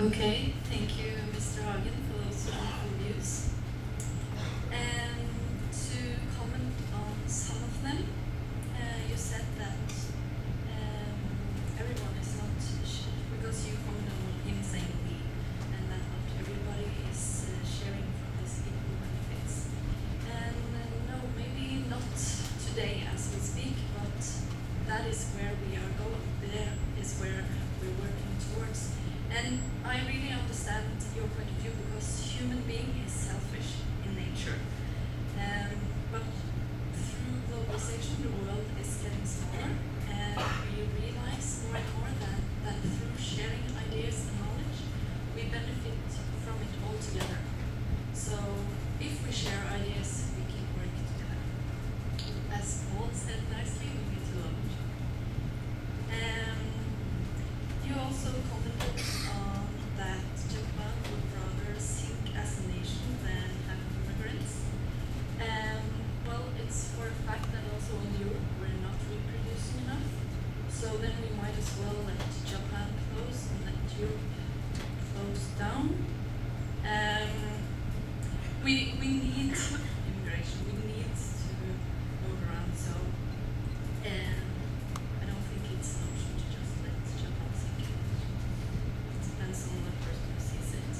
Okay, thank you, Mr. Hagen, for those wonderful views. And to comment on some of them, you said that everyone is not, because you commented on him saying we, and that not everybody is sharing from these equal benefits. And no, maybe not today as we speak, but that is where we are going. There is where we're working towards. And I really understand your point of view because human being is selfish in nature. But through globalization, the world is getting smaller, and we realize more and more that through sharing ideas and knowledge, we benefit from it all together. So if we share ideas, we can work together. As Paul said nicely, we need to love each other. You also commented on that Japan would rather sink as a nation than have immigrants. Well, it's for a fact that also in Europe we're not reproducing enough. So then we might as well let Japan close and let Europe close down. We need immigration. We need to move around. So I don't think it's an option to just let Japan sink. It depends on the person who sees it.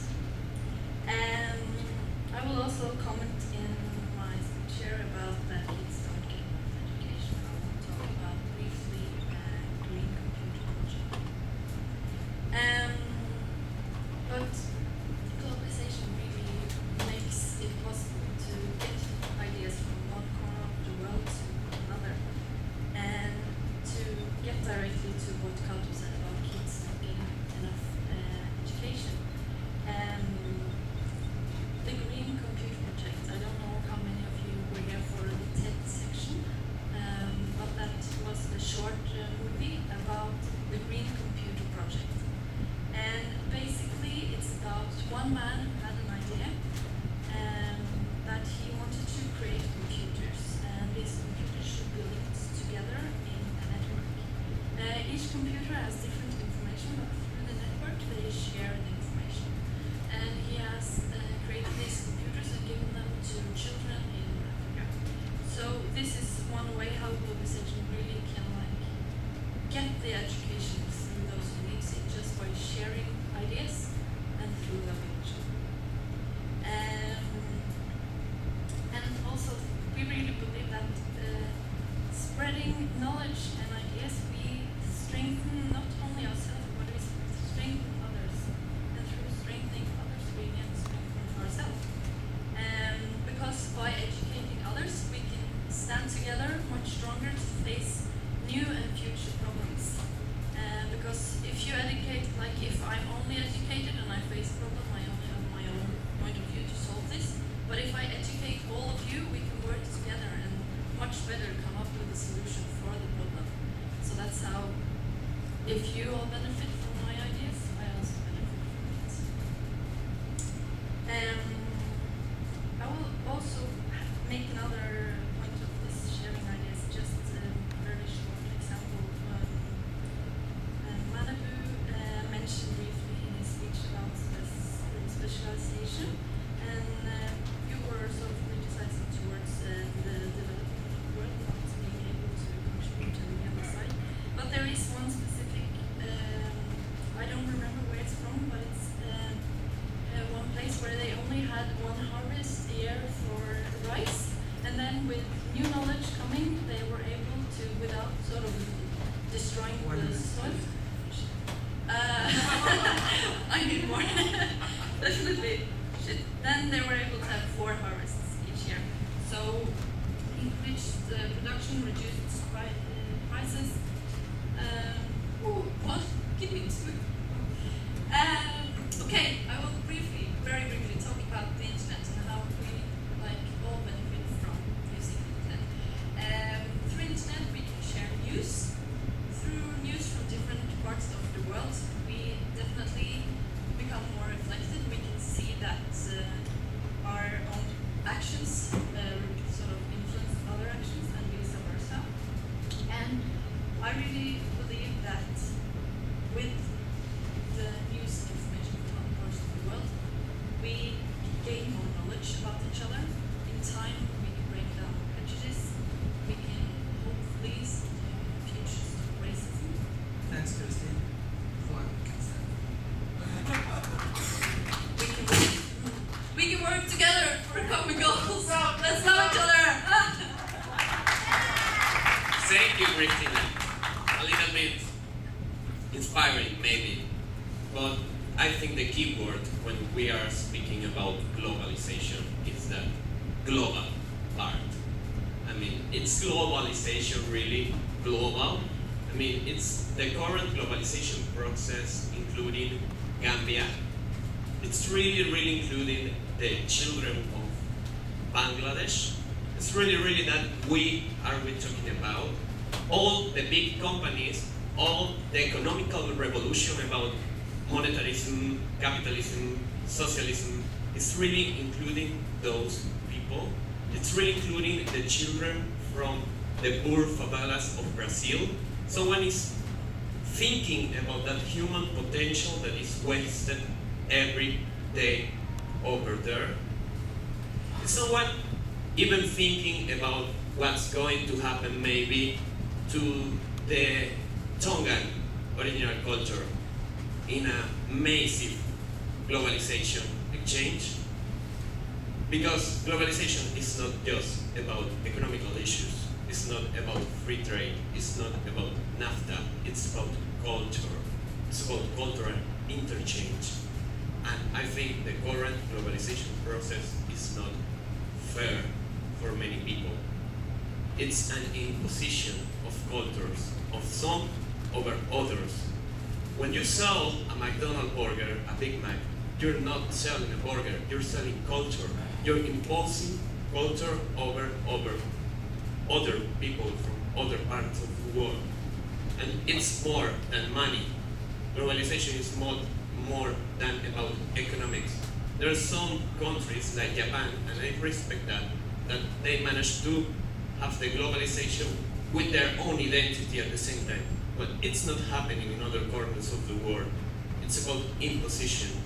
I will also comment in my speech here about that kids don't get enough education. I will talk about briefly green computer project. But globalization really makes it possible to get ideas from one corner of the world to another, and to get directly to what Kauto said about kids not getting enough education. The Green Computer Project, I don't know how many of you were here for the TED section, but that was a short movie about the Green Computer Project. And basically it's about one man who had an idea that he wanted to create computers, and these computers should be linked together in a network. Each computer has different information, but through the network they share the information. And he has created these computers and given them to children in Africa. So this is one way how globalization really can get the education through those who need it, just by sharing ideas and through loving each other. And also, we really believe that spreading knowledge and ideas, we strengthen not only ourselves, but we strengthen others. And through strengthening others, we can strengthen ourselves. Because by educating others, we can stand together much stronger to face new and future problems. Because if you educate, like if I'm only educated and I face a problem, I only have my own point of view to solve this. But if I educate all of you, we can work together and much better come up with a solution for the problem. So that's how, if you all benefit from my ideas, I also benefit from it. I will also make another point of this sharing ideas, just a very short example. Manabu mentioned briefly in his speech about specialization, and you were sort of criticizing towards the developing world not being able to contribute to the other side. But there is one specific, I don't remember where it's from, but it's one place where they only had one harvest a year for rice, and then with new knowledge coming, they were able to, without sort of destroying the soil. I need more. Definitely. Then they were able to have 4 harvests each year. So increased production, reduced prices. What? Give me 2. Okay, I will very briefly talk about the internet and how we all benefit from using the internet. Through internet we can share news. Through news from different parts of the world, we definitely become more reflected. We can see that our own actions sort of influence other actions and vice versa. And I really believe that with the news and information from everything a little bit inspiring, maybe. But I think the key word when we are speaking about globalization is the global part. I mean, it's globalization really global? I mean, it's the current globalization process, including Gambia. It's really including the children of Bangladesh. It's really that we talking about. All the big companies, all the economical revolution about monetarism, capitalism, socialism, it's really including those people. It's really including the children from the poor favelas of Brazil. Someone is thinking about that human potential that is wasted every day over there. Is someone even thinking about what's going to happen maybe to the Tongan original culture in a massive globalization exchange? Because globalization is not just about economical issues. It's not about free trade. It's not about NAFTA. It's about culture. It's about cultural interchange. And I think the current globalization process is not fair for many people. It's an imposition of cultures, of some over others. When you sell a McDonald's burger, a Big Mac, you're not selling a burger, you're selling culture. You're imposing culture over other people from other parts of the world. And it's more than money. Globalization is more than about economics. There are some countries like Japan, and I respect that they manage to have the globalization with their own identity at the same time. But it's not happening in other corners of the world. It's about imposition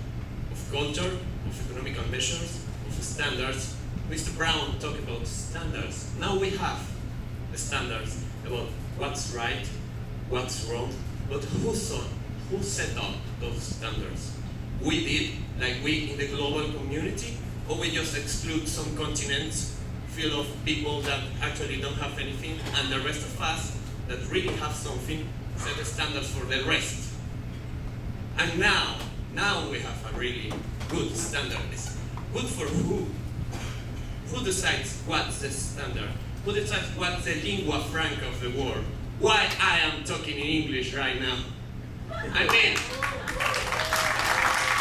of culture, of economical measures, of standards. Mr. Brown talked about standards. Now we have the standards about what's right, what's wrong, but who set up those standards? We did, like we in the global community, or we just exclude some continents full of people that actually don't have anything, and the rest of us that really have something set the standards for the rest. And now we have a really good standard. It's good for who? Who decides what's the standard? Who decides what's the lingua franca of the world? Why I am talking in English right now? I mean,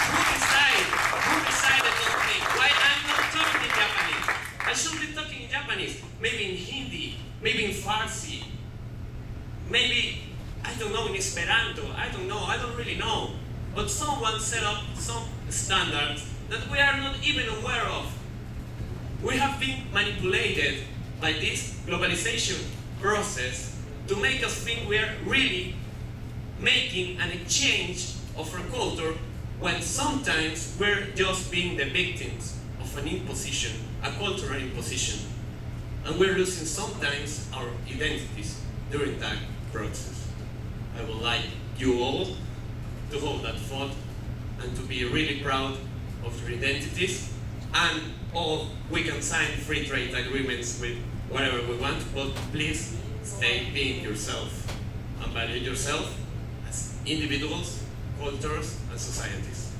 who decided those things? Why I'm not talking in Japanese? I should be talking in Japanese, maybe in Hindi, maybe in Farsi, maybe, I don't know, in Esperanto, I don't really know. But someone set up some standards that we are not even aware of. We have been manipulated by this globalization process to make us think we are really making an exchange of our culture when sometimes we're just being the victims of an imposition, a cultural imposition. And we're losing sometimes our identities during that process. I would like you all to hold that thought and to be really proud of your identities, and all we can sign free trade agreements with whatever we want, but please stay being yourself and value yourself as individuals, cultures, and societies.